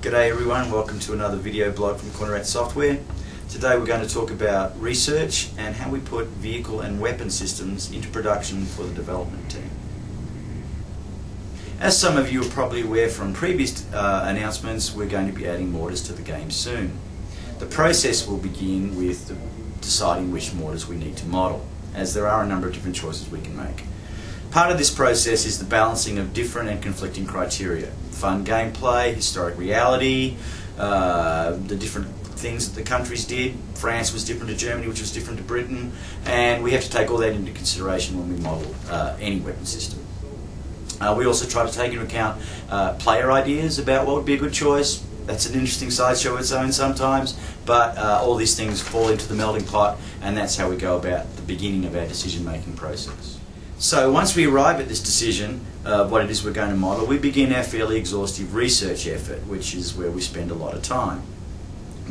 G'day everyone, welcome to another video blog from Corner Software. Today we're going to talk about research and how we put vehicle and weapon systems into production for the development team. As some of you are probably aware from previous announcements, we're going to be adding mortars to the game soon. The process will begin with deciding which mortars we need to model, as there are a number of different choices we can make. Part of this process is the balancing of different and conflicting criteria. Fun gameplay, historic reality, the different things that the countries did. France was different to Germany, which was different to Britain, and we have to take all that into consideration when we model any weapon system. We also try to take into account player ideas about what would be a good choice. That's an interesting sideshow of its own sometimes, but all these things fall into the melding pot, and that's how we go about the beginning of our decision-making process. So once we arrive at this decision of what it is we're going to model, we begin our fairly exhaustive research effort, which is where we spend a lot of time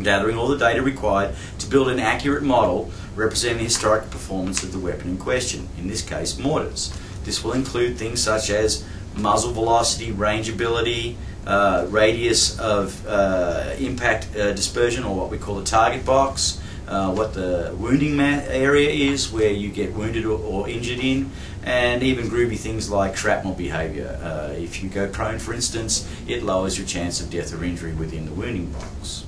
gathering all the data required to build an accurate model representing the historic performance of the weapon in question, in this case mortars. This will include things such as muzzle velocity, range ability, radius of impact dispersion, or what we call the target box, what the wounding area is, where you get wounded or injured in, and even groovy things like shrapnel behaviour. If you go prone, for instance, it lowers your chance of death or injury within the wounding box.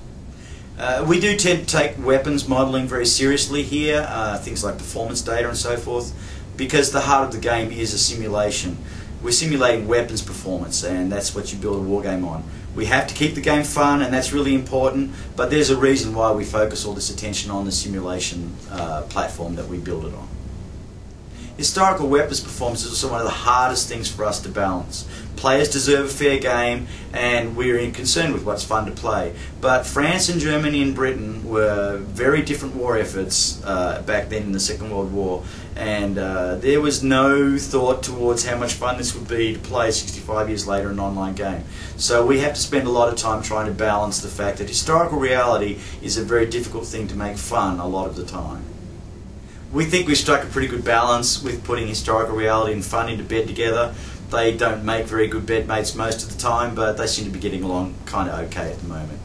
We do tend to take weapons modelling very seriously here, things like performance data and so forth, because the heart of the game is a simulation. We're simulating weapons performance, and that's what you build a war game on. We have to keep the game fun, and that's really important, but there's a reason why we focus all this attention on the simulation platform that we build it on. Historical weapons performance is also one of the hardest things for us to balance. Players deserve a fair game, and we're concerned with what's fun to play. But France and Germany and Britain were very different war efforts back then in the Second World War, and there was no thought towards how much fun this would be to play 65 years later an online game. So we have to spend a lot of time trying to balance the fact that historical reality is a very difficult thing to make fun a lot of the time. We think we've struck a pretty good balance with putting historical reality and fun into bed together. They don't make very good bedmates most of the time, but they seem to be getting along kind of okay at the moment.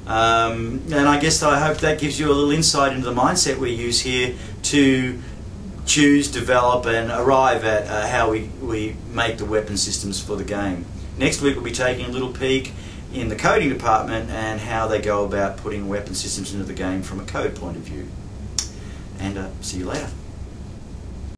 And I guess I hope that gives you a little insight into the mindset we use here to choose, develop and arrive at how we make the weapon systems for the game. Next week we'll be taking a little peek in the coding department and how they go about putting weapon systems into the game from a code point of view. And see you later.